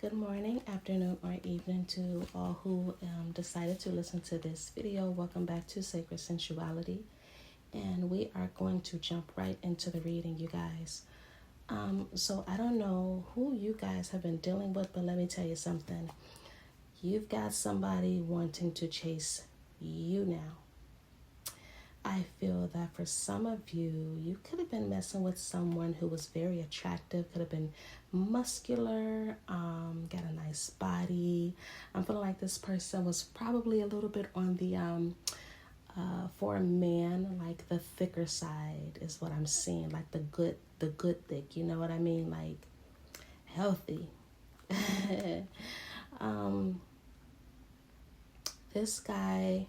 Good morning, afternoon, or evening to all who decided to listen to this video. Welcome back to Sacred Sensuality. And we are going to jump right into the reading, you guys. So I don't know who you guys have been dealing with, but let me tell you something. You've got somebody wanting to chase you now. I feel that for some of you, you could have been messing with someone who was very attractive, could have been muscular, got a nice body. I'm feeling like this person was probably a little bit on the, for a man, like the thicker side is what I'm seeing, like the good thick, you know what I mean? Like healthy. This guy,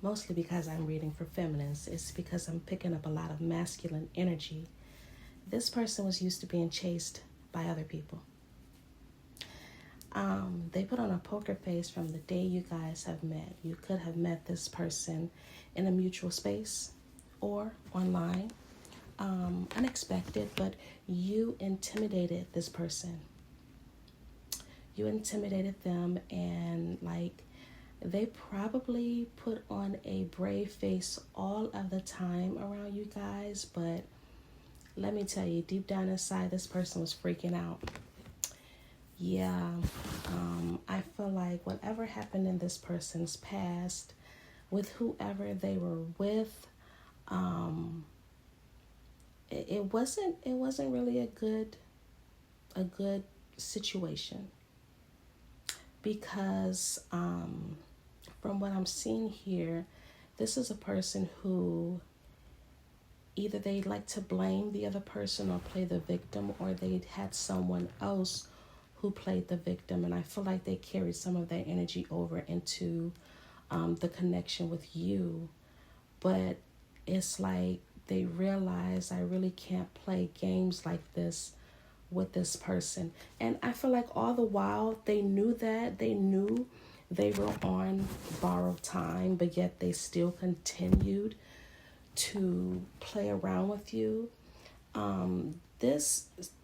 mostly because I'm reading for feminines, it's because I'm picking up a lot of masculine energy. This person was used to being chased by other people. They put on a poker face from the day you guys have met. You could have met this person in a mutual space or online, unexpected, but you intimidated this person. You intimidated them, and like, they probably put on a brave face all of the time around you guys, but let me tell you, deep down inside, this person was freaking out. Yeah, I feel like whatever happened in this person's past, with whoever they were with, it wasn't really a good situation, because from what I'm seeing here, this is a person who either they like to blame the other person or play the victim, or they had someone else who played the victim. And I feel like they carried some of that energy over into the connection with you. But it's like they realize, I really can't play games like this with this person. And I feel like all the while they knew they were on borrowed time, but yet they still continued to play around with you.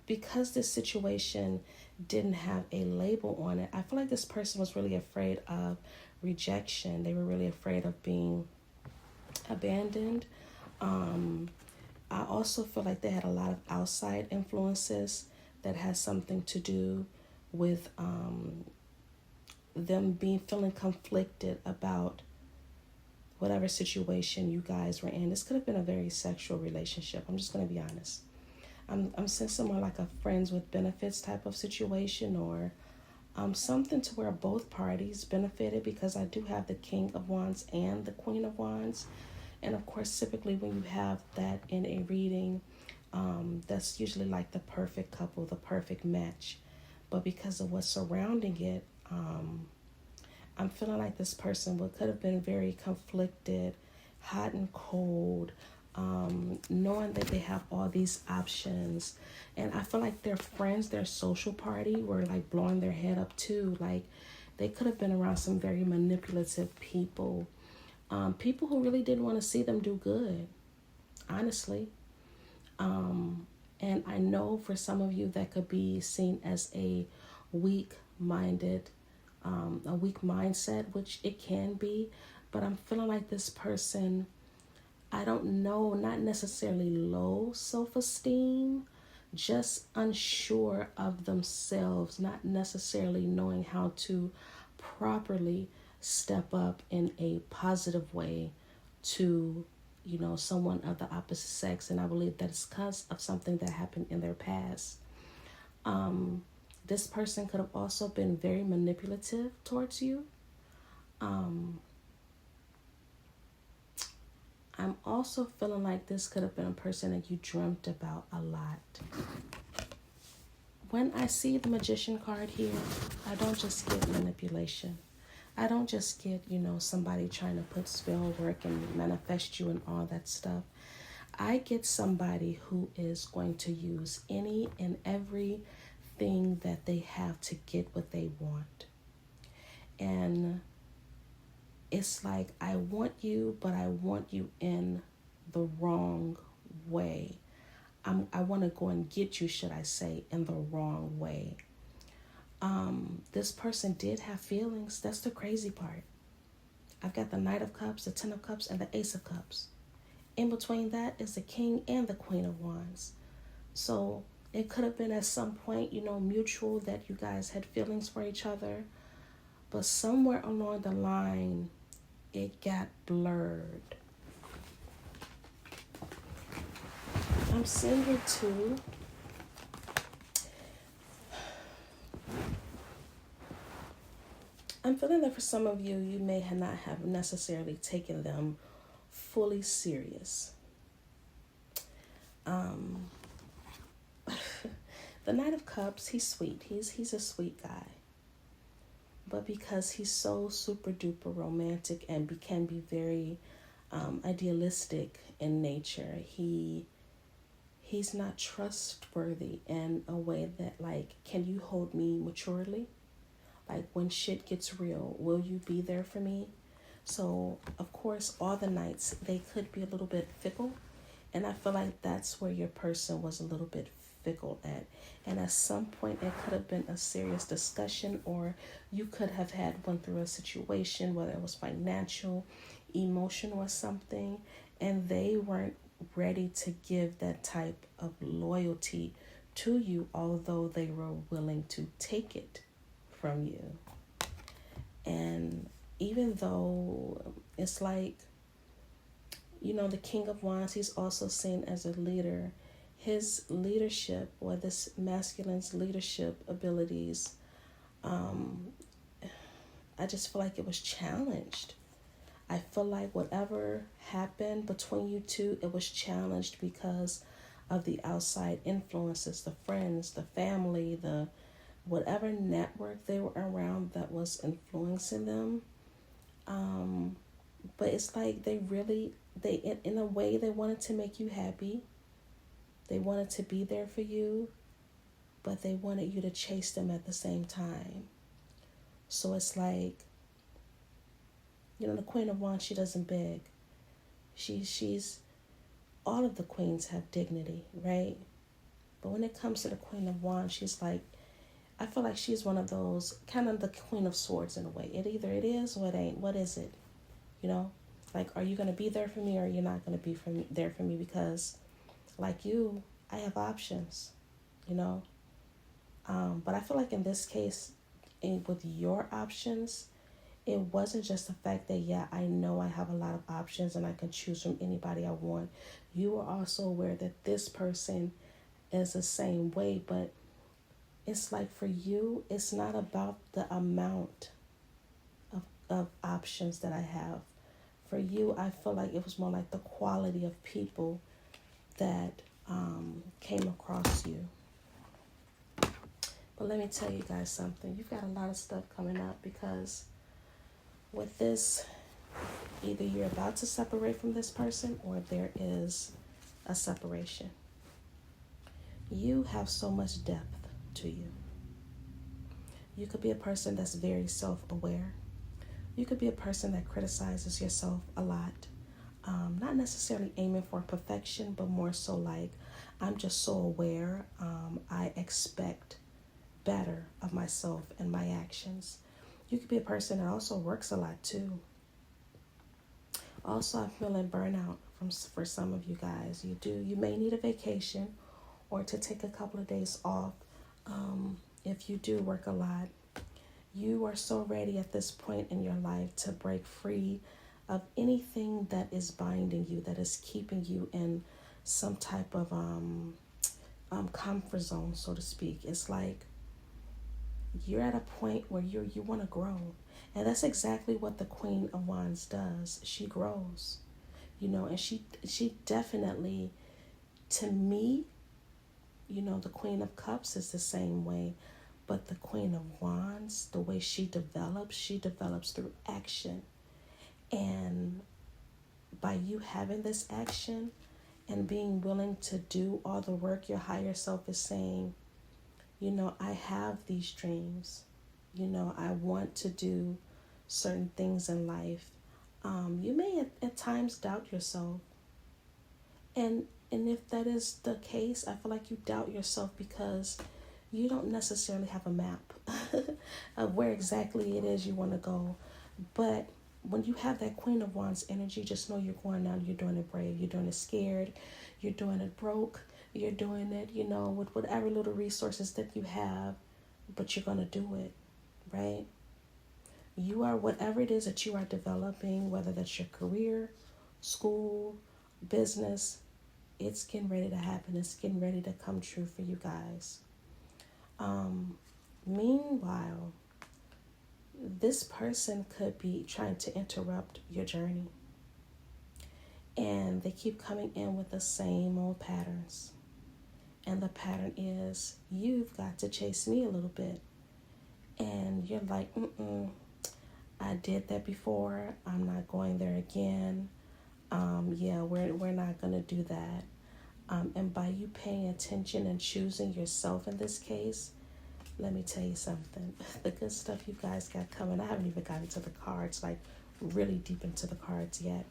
Because this situation didn't have a label on it, I feel like this person was really afraid of rejection. They were really afraid of being abandoned. I also feel like they had a lot of outside influences that has something to do with them feeling conflicted about whatever situation you guys were in. This could have been a very sexual relationship. I'm just going to be honest. I'm sensing more like a friends with benefits type of situation, or something to where both parties benefited, because I do have the King of Wands and the Queen of Wands. And of course, typically when you have that in a reading, that's usually like the perfect couple, the perfect match. But because of what's surrounding it, I'm feeling like this person could have been very conflicted, hot and cold, knowing that they have all these options. And I feel like their friends, their social party, were like blowing their head up too. Like, they could have been around some very manipulative people. People who really didn't want to see them do good, honestly. And I know for some of you that could be seen as a weak-minded, a weak mindset, which it can be. But I'm feeling like this person, I don't know, not necessarily low self-esteem, just unsure of themselves, not necessarily knowing how to properly step up in a positive way to, someone of the opposite sex. And I believe that it's because of something that happened in their past. This person could have also been very manipulative towards you. I'm also feeling like this could have been a person that you dreamt about a lot. When I see the Magician card here, I don't just get manipulation. I don't just get, somebody trying to put spell work and manifest you and all that stuff. I get somebody who is going to use any and everything that they have to get what they want. And it's like, I want you, but I want you in the wrong way. I want to go and get you, should I say, in the wrong way. This person did have feelings. That's the crazy part. I've got the Knight of Cups, the Ten of Cups, and the Ace of Cups. In between that is the King and the Queen of Wands. So it could have been at some point, mutual, that you guys had feelings for each other. But somewhere along the line, it got blurred. I'm seeing here too. I'm feeling that for some of you, you may not have necessarily taken them fully serious. The Knight of Cups, he's sweet. He's a sweet guy. But because he's so super duper romantic and can be very idealistic in nature, he's not trustworthy in a way that, like, can you hold me maturely? Like, when shit gets real, will you be there for me? So, of course, all the nights, they could be a little bit fickle. And I feel like that's where your person was a little bit fickle at. And at some point, it could have been a serious discussion, or you could have went through a situation, whether it was financial, emotional, or something, and they weren't ready to give that type of loyalty to you, although they were willing to take it from you. And even though it's like, the King of Wands, he's also seen as a leader. His leadership, or this masculine's leadership abilities, I just feel like it was challenged. I feel like whatever happened between you two, it was challenged because of the outside influences, the friends, the family, the whatever network they were around that was influencing them. But it's like they in a way, they wanted to make you happy. They wanted to be there for you, but they wanted you to chase them at the same time. So it's like, the Queen of Wands, she doesn't beg. She's all of the queens have dignity, right? But when it comes to the Queen of Wands, she's like, I feel like she's one of those, kind of the Queen of Swords in a way. Either it is or it ain't. What is it? Like, are you going to be there for me, or you're not going to be there for me? Because like you, I have options, But I feel like in this case, with your options, it wasn't just the fact that, yeah, I know I have a lot of options and I can choose from anybody I want. You were also aware that this person is the same way, but it's like for you, it's not about the amount of options that I have. For you, I feel like it was more like the quality of people that came across you. But let me tell you guys something. You've got a lot of stuff coming up, because with this, either you're about to separate from this person or there is a separation. You have so much depth to you. You could be a person that's very self-aware. You could be a person that criticizes yourself a lot. Not necessarily aiming for perfection, but more so like, I'm just so aware. I expect better of myself and my actions. You could be a person that also works a lot too. Also, I'm feeling burnout for some of you guys. You may need a vacation or to take a couple of days off if you do work a lot. You are so ready at this point in your life to break free of anything that is binding you, that is keeping you in some type of comfort zone, so to speak. It's like you're at a point where you want to grow. And that's exactly what the Queen of Wands does. She grows, and she definitely, to me, the Queen of Cups is the same way. But the Queen of Wands, the way she develops through action. And by you having this action and being willing to do all the work, your higher self is saying, I have these dreams. I want to do certain things in life. You may at times doubt yourself. And if that is the case, I feel like you doubt yourself because you don't necessarily have a map of where exactly it is you want to go. But when you have that Queen of Wands energy, just know you're going out, you're doing it brave, you're doing it scared, you're doing it broke, you're doing it, with whatever little resources that you have, but you're going to do it, right? You are whatever it is that you are developing, whether that's your career, school, business, it's getting ready to happen. It's getting ready to come true for you guys. Meanwhile, this person could be trying to interrupt your journey. And they keep coming in with the same old patterns. And the pattern is, you've got to chase me a little bit. And you're like, I did that before. I'm not going there again. Yeah, we're not going to do that. And by you paying attention and choosing yourself in this case, let me tell you something. The good stuff you guys got coming, I haven't even gotten to the cards, like really deep into the cards yet.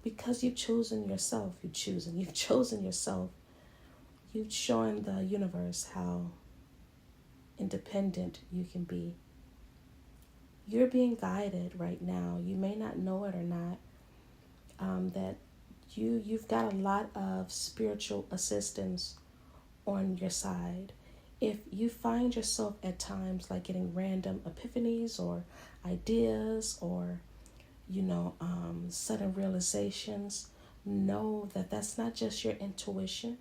Because you've chosen yourself, you've chosen yourself, you've shown the universe how independent you can be. You're being guided right now. You may not know it or not, that you've got a lot of spiritual assistance on your side. If you find yourself at times like getting random epiphanies or ideas or sudden realizations, know that that's not just your intuition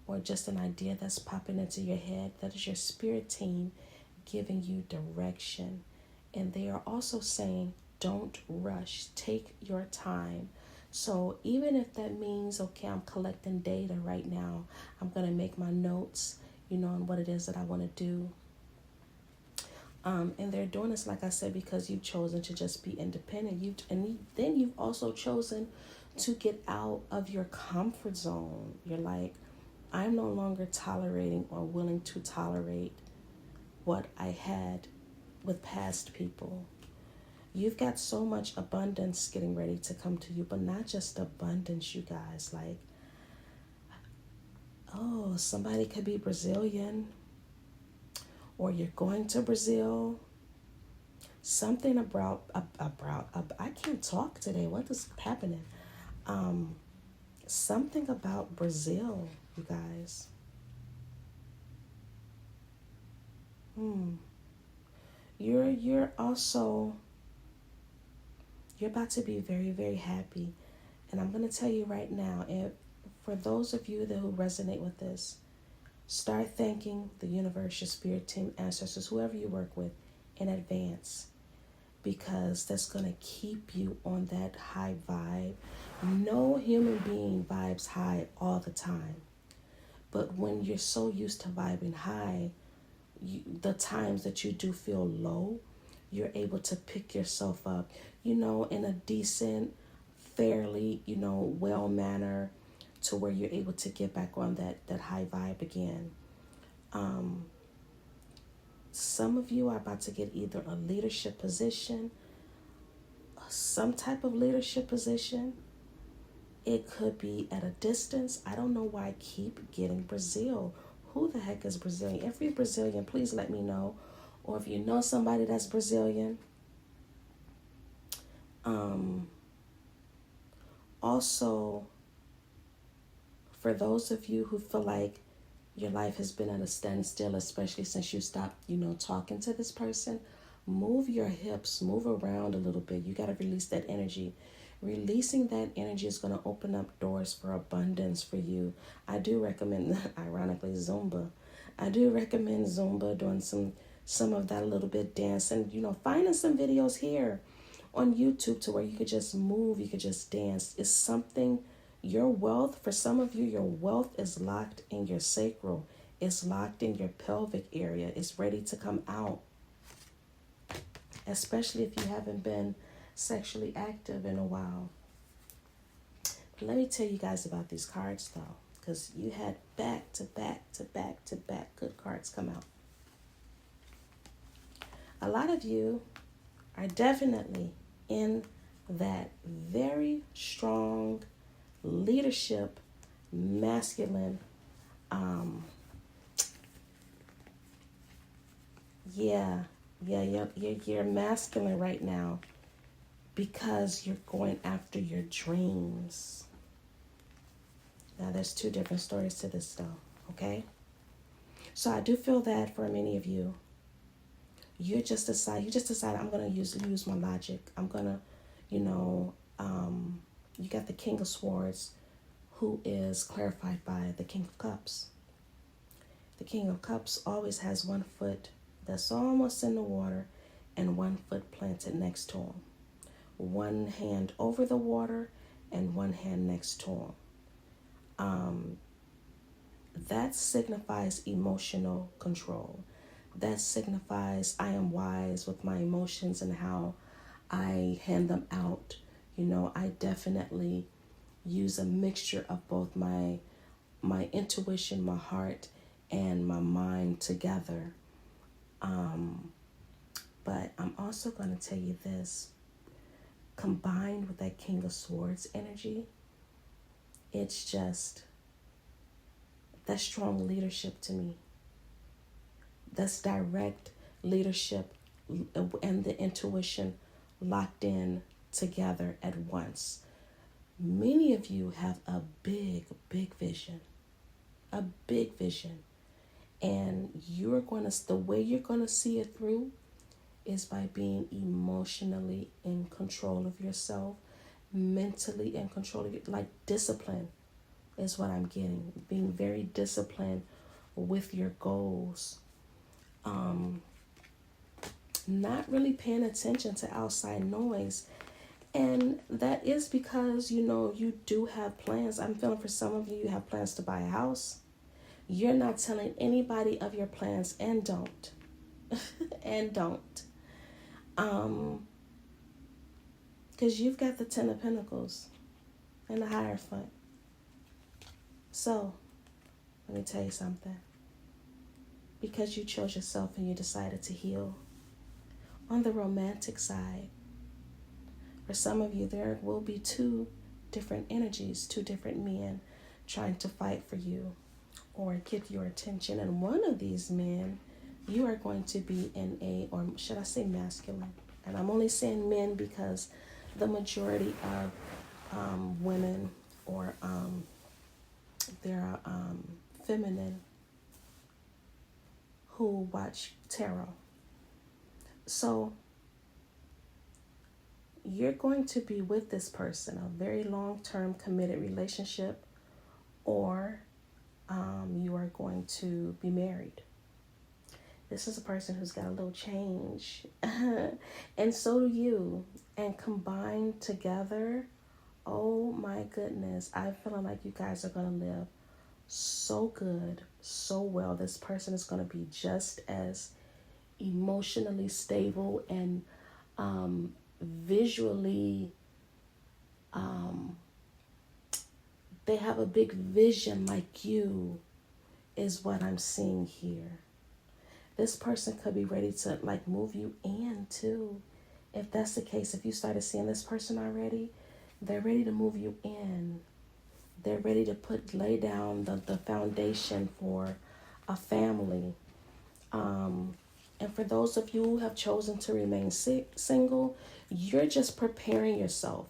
or just an idea that's popping into your head. That is your spirit team giving you direction. And they are also saying, don't rush, take your time. So even if that means, okay, I'm collecting data right now, I'm going to make my notes, on what it is that I want to do. And they're doing this, like I said, because you've chosen to just be independent. Then you've also chosen to get out of your comfort zone. You're like, I'm no longer tolerating or willing to tolerate what I had with past people. You've got so much abundance getting ready to come to you, but not just abundance, you guys. Like, somebody could be Brazilian, or you're going to Brazil. Something about I can't talk today. What is happening? Something about Brazil, you guys. You're also, you're about to be very, very happy. And I'm going to tell you right now, for those of you who resonate with this, start thanking the universe, your spirit team, ancestors, whoever you work with in advance, because that's going to keep you on that high vibe. No human being vibes high all the time. But when you're so used to vibing high, the times that you do feel low, you're able to pick yourself up, in a decent, fairly, well manner, to where you're able to get back on that high vibe again. Some of you are about to get either a leadership position, some type of leadership position. It could be at a distance. I don't know why I keep getting Brazil. Who the heck is Brazilian? If you're Brazilian, please let me know. Or if you know somebody that's Brazilian. Also, for those of you who feel like your life has been at a standstill, especially since you stopped, talking to this person, move your hips, move around a little bit. You got to release that energy. Releasing that energy is going to open up doors for abundance for you. I do recommend, ironically, Zumba. I do recommend Zumba, doing some of that a little bit, dance, and, finding some videos here on YouTube to where you could just move, you could just dance. It's something. Your wealth, for some of you, your wealth is locked in your sacral. It's locked in your pelvic area. It's ready to come out. Especially if you haven't been sexually active in a while. But let me tell you guys about these cards, though, because you had back to back to back to back good cards come out. A lot of you are definitely in that very strong leadership, masculine Yeah, you're masculine right now because you're going after your dreams. Now, there's two different stories to this, though, okay? So I do feel that for many of you, you just decide, I'm going to use my logic. I'm going to, you got the King of Swords, who is clarified by the King of Cups. The King of Cups always has one foot that's almost in the water and one foot planted next to him. One hand over the water and one hand next to him. That signifies emotional control. That signifies I am wise with my emotions and how I hand them out. I definitely use a mixture of both my intuition, my heart, and my mind together. But I'm also going to tell you this. Combined with that King of Swords energy, it's just, that's strong leadership to me. That's direct leadership and the intuition locked in together at once. Many of you have a big vision. A big vision. And the way you're going to see it through is by being emotionally in control of yourself, mentally in control of it, like discipline is what I'm getting. Being very disciplined with your goals. Not really paying attention to outside noise. And that is because, you do have plans. I'm feeling for some of you, you have plans to buy a house. You're not telling anybody of your plans, and don't. And don't. Because you've got the Ten of Pentacles and the Hierophant. So, let me tell you something. Because you chose yourself and you decided to heal. On the romantic side, for some of you, there will be two different energies, two different men trying to fight for you or get your attention. And one of these men, you are going to be in or should I say masculine? And I'm only saying men because the majority of women or they're feminine who watch tarot. So you're going to be with this person, a very long-term committed relationship, or you are going to be married. This is a person who's got a little change. And so do you. And combined together, oh my goodness, I'm feeling like you guys are going to live so good, so well. This person is going to be just as emotionally stable and visually, they have a big vision like you, is what I'm seeing here. This person could be ready to move you in too. If that's the case, if you started seeing this person already, they're ready to move you in. They're ready to lay down the foundation for a family. And for those of you who have chosen to remain single, you're just preparing yourself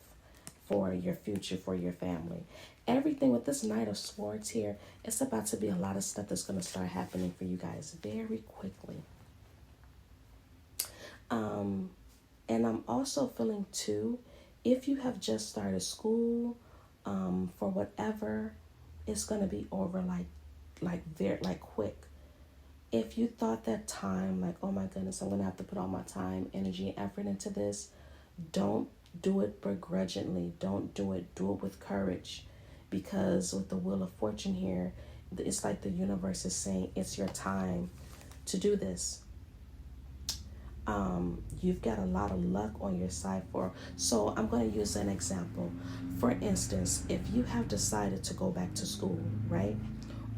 for your future, for your family. Everything with this Knight of Swords here, it's about to be a lot of stuff that's going to start happening for you guys very quickly. And I'm also feeling too, if you have just started school, for whatever, it's going to be over very quick. If you thought that time, oh my goodness, I'm going to have to put all my time, energy, and effort into this, don't do it begrudgingly. Don't do it. Do it with courage. Because with the Wheel of Fortune here, it's like the universe is saying it's your time to do this. You've got a lot of luck on your side so I'm going to use an example. For instance, if you have decided to go back to school, right?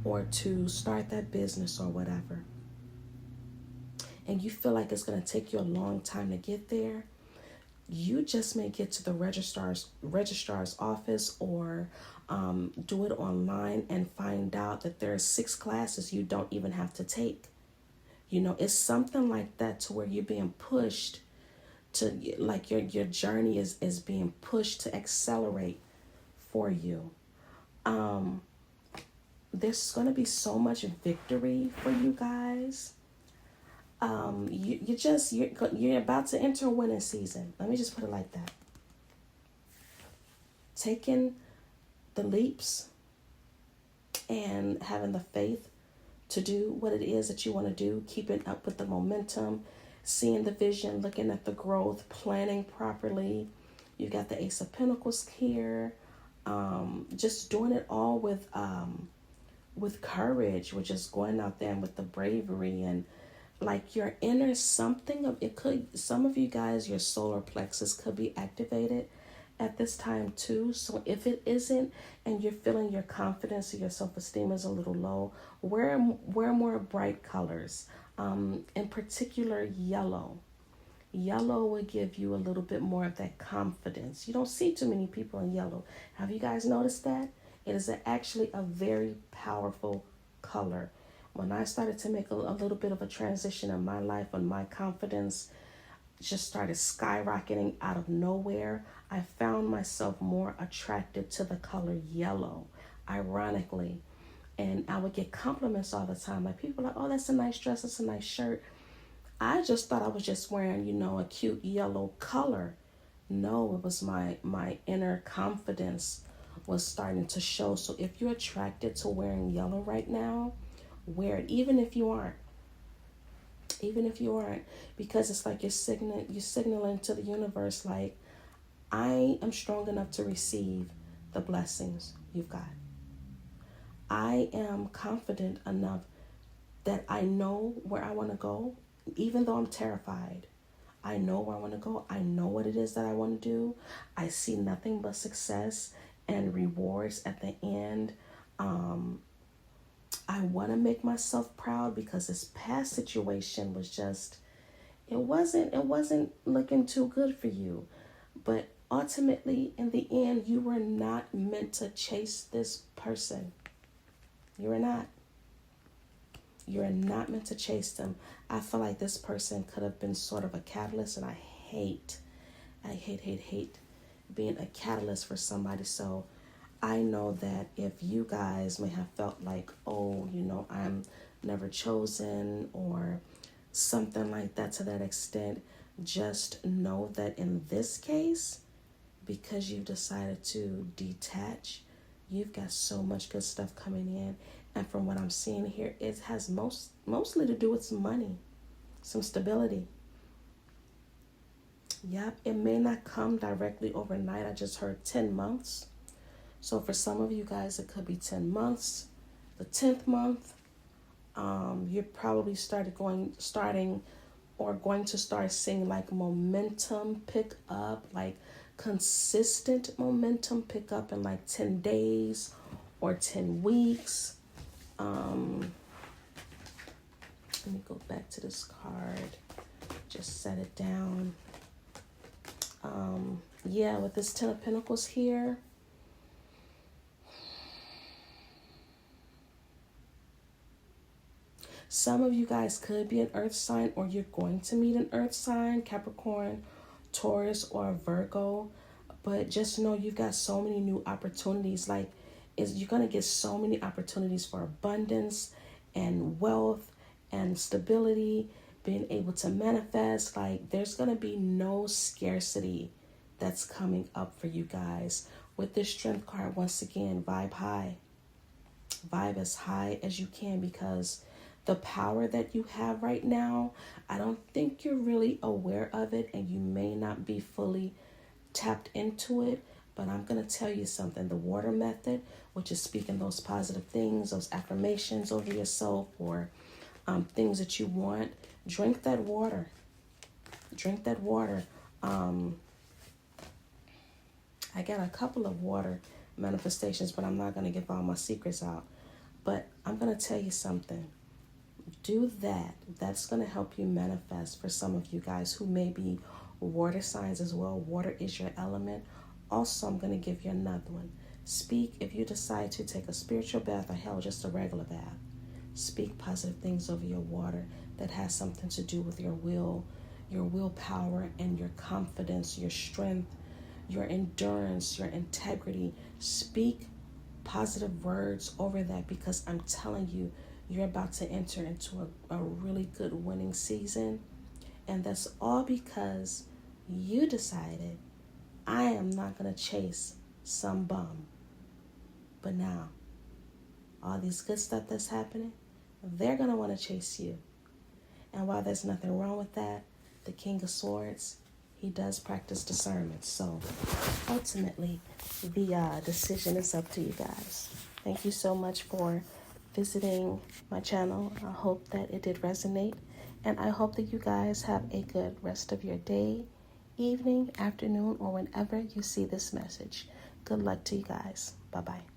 Or to start that business or whatever, and you feel like it's going to take you a long time to get there, you just may get to the registrar's office or do it online and find out that there are 6 classes you don't even have to take. You know, it's something like that to where you're being pushed to, like your journey is being pushed to accelerate for you. There's going to be so much victory for you guys. You're about to enter a winning season. Let me just put it like that. Taking the leaps and having the faith to do what it is that you want to do, keeping up with the momentum, seeing the vision, looking at the growth, planning properly. You got the Ace of Pentacles here. Just doing it all with courage, which is going out there and with the bravery and like your inner something of it could, some of you guys, your solar plexus could be activated at this time too. So if it isn't and you're feeling your confidence or your self-esteem is a little low, wear more bright colors. In particular, yellow. Yellow will give you a little bit more of that confidence. You don't see too many people in yellow. Have you guys noticed that? It is actually a very powerful color. When I started to make a little bit of a transition in my life, when my confidence just started skyrocketing out of nowhere, I found myself more attracted to the color yellow, ironically. And I would get compliments all the time. Like people like, oh, that's a nice dress, that's a nice shirt. I just thought I was just wearing, you know, a cute yellow color. No, it was my inner confidence was starting to show. So if you're attracted to wearing yellow right now, wear it, even if you aren't. Even if you aren't, because it's like you're signaling to the universe, like, I am strong enough to receive the blessings you've got. I am confident enough that I know where I want to go, even though I'm terrified. I know where I want to go. I know what it is that I want to do. I see nothing but success and rewards at the end. I want to make myself proud because this past situation was just, it wasn't looking too good for you. But ultimately, in the end, you were not meant to chase this person. You are not. You are not meant to chase them. I feel like this person could have been sort of a catalyst, and I hate being a catalyst for somebody. So I know that if you guys may have felt like, oh, you know, I'm never chosen or something like that to that extent, just know that in this case, because you've decided to detach, you've got so much good stuff coming in. And from what I'm seeing here, it has mostly to do with some money, some stability. Yep, it may not come directly overnight. I just heard 10 months. So for some of you guys, it could be 10 months. The 10th month, you're probably going to start seeing like momentum pick up, like consistent momentum pick up in like 10 days or 10 weeks. Let me go back to this card. Just set it down. Yeah, with this 10 of Pentacles here, some of you guys could be an earth sign, or you're going to meet an earth sign, Capricorn, Taurus, or Virgo. But just know you've got so many new opportunities. Like, you're going to get so many opportunities for abundance and wealth and stability, being able to manifest. Like, there's going to be no scarcity that's coming up for you guys. With this Strength card, once again, vibe high. Vibe as high as you can, because the power that you have right now, I don't think you're really aware of it, and you may not be fully tapped into it. But I'm going to tell you something. The water method, which is speaking those positive things, those affirmations over yourself, or things that you want, drink that water. Drink that water. I got a couple of water manifestations, but I'm not going to give all my secrets out. But I'm going to tell you something. Do that. That's going to help you manifest for some of you guys who may be water signs as well. Water is your element. Also, I'm going to give you another one. Speak if you decide to take a spiritual bath or hell, just a regular bath. Speak positive things over your water that has something to do with your will, your willpower, and your confidence, your strength, your endurance, your integrity. Speak positive words over that, because I'm telling you, you're about to enter into a really good winning season. And that's all because you decided, I am not going to chase some bum. But now, all these good stuff that's happening, they're going to want to chase you. And while there's nothing wrong with that, the King of Swords, he does practice discernment. So ultimately, the decision is up to you guys. Thank you so much for visiting my channel. I hope that it did resonate. And I hope that you guys have a good rest of your day, evening, afternoon, or whenever you see this message. Good luck to you guys. Bye-bye.